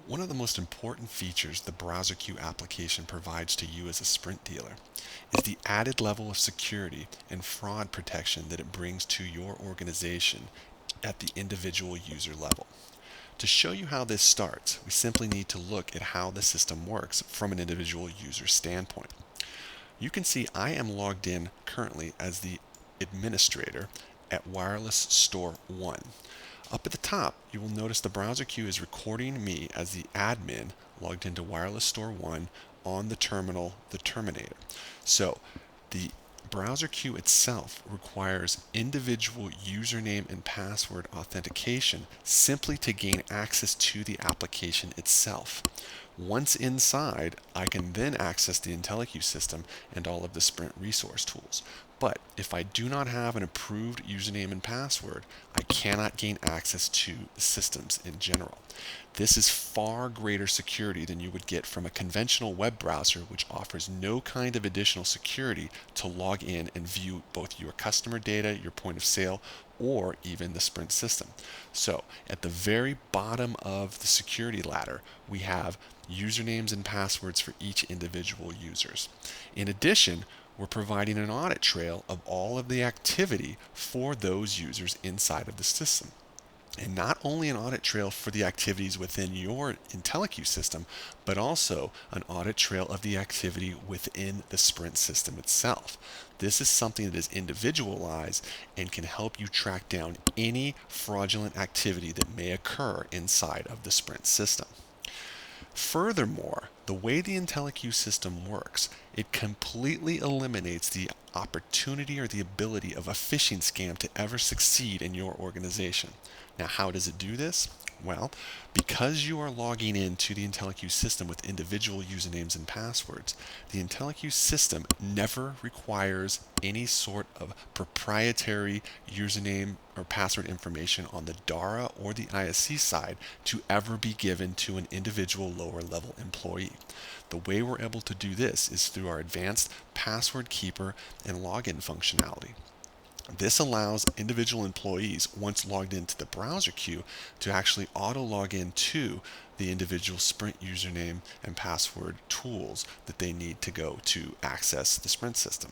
One of the most important features the BrowserQ application provides to you as a Sprint dealer is the added level of security and fraud protection that it brings to your organization at the individual user level. To show you how this starts, we simply need to look at how the system works from an individual user standpoint. You can see I am logged in currently as the administrator at Wireless Store 1. Up at the top, you will notice the browser queue is recording me as the admin logged into Wireless Store 1 on the terminal, the terminator. So the browser queue itself requires individual username and password authentication simply to gain access to the application itself. Once inside, I can then access the IntelliQ system and all of the Sprint resource tools. But if I do not have an approved username and password, I cannot gain access to the systems in general. This is far greater security than you would get from a conventional web browser, which offers no kind of additional security to log in and view both your customer data, your point of sale, or even the Sprint system. So at the very bottom of the security ladder, we have usernames and passwords for each individual users. In addition, we're providing an audit trail of all of the activity for those users inside of the system. And not only an audit trail for the activities within your IntelliQ system, but also an audit trail of the activity within the Sprint system itself. This is something that is individualized and can help you track down any fraudulent activity that may occur inside of the Sprint system. Furthermore, the way the IntelliQ system works, it completely eliminates the opportunity or the ability of a phishing scam to ever succeed in your organization. Now, how does it do this? Well, because you are logging into the IntelliQ system with individual usernames and passwords, the IntelliQ system never requires any sort of proprietary username or password information on the DARA or the ISC side to ever be given to an individual lower level employee. The way we're able to do this is through our advanced password keeper and login functionality. This allows individual employees, once logged into the browser queue, to actually auto log in to the individual Sprint username and password tools that they need to go to access the Sprint system.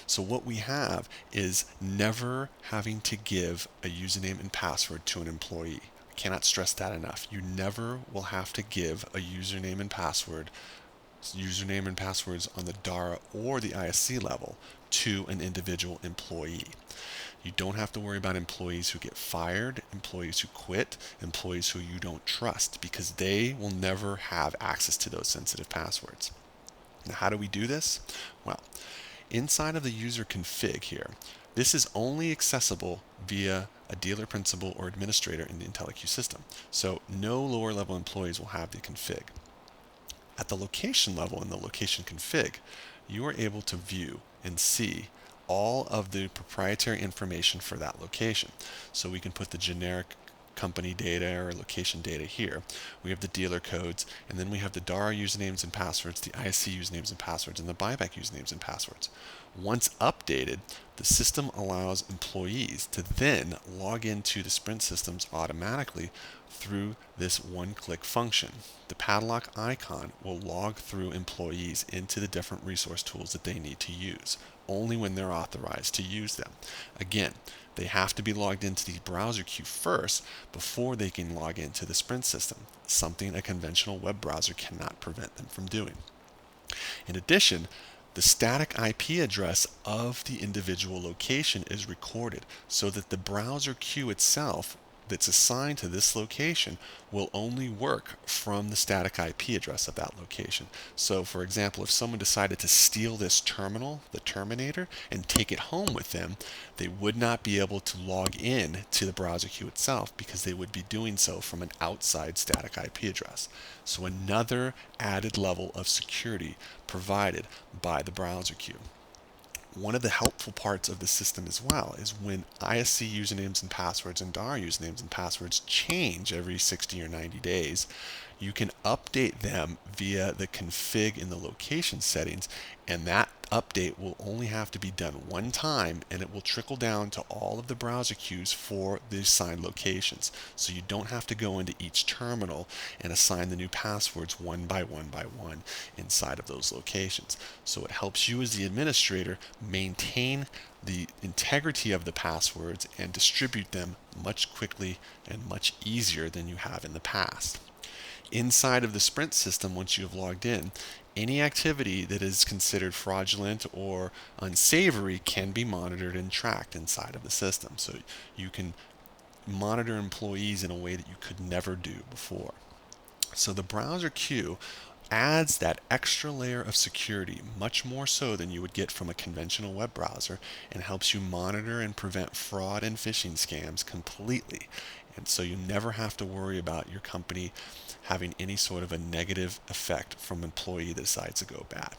So what we have is never having to give a username and password to an employee. I cannot stress that enough. You never will have to give a username and passwords on the DARA or the ISC level to an individual employee. You don't have to worry about employees who get fired, employees who quit, employees who you don't trust, because they will never have access to those sensitive passwords. Now, how do we do this? Well, inside of the user config here, this is only accessible via a dealer principal or administrator in the IntelliQ system. So no lower level employees will have the config. At the location level in the location config, you are able to view and see all of the proprietary information for that location. So we can put the generic company data or location data here. We have the dealer codes, and then we have the DARA usernames and passwords, the ISC usernames and passwords, and the buyback usernames and passwords. Once updated, the system allows employees to then log into the Sprint systems automatically through this one-click function. The padlock icon will log through employees into the different resource tools that they need to use, only when they're authorized to use them. Again, they have to be logged into the browser queue first before they can log into the Sprint system, something a conventional web browser cannot prevent them from doing. In addition, the static IP address of the individual location is recorded so that the browser queue itself that's assigned to this location will only work from the static IP address of that location. So for example, if someone decided to steal this terminal, the terminator, and take it home with them, they would not be able to log in to the browser queue itself because they would be doing so from an outside static IP address. So another added level of security provided by the browser queue. One of the helpful parts of the system as well is when ISC usernames and passwords and DAR usernames and passwords change every 60 or 90 days, you can update them via the config in the location settings, and that update will only have to be done one time, and it will trickle down to all of the browser queues for the assigned locations. So you don't have to go into each terminal and assign the new passwords one by one inside of those locations. So it helps you as the administrator maintain the integrity of the passwords and distribute them much quickly and much easier than you have in the past. Inside of the Sprint system, once you have logged in, any activity that is considered fraudulent or unsavory can be monitored and tracked inside of the system. So you can monitor employees in a way that you could never do before. So the BrowserQ adds that extra layer of security, much more so than you would get from a conventional web browser, and helps you monitor and prevent fraud and phishing scams completely. And so you never have to worry about your company having any sort of a negative effect from an employee that decides to go bad.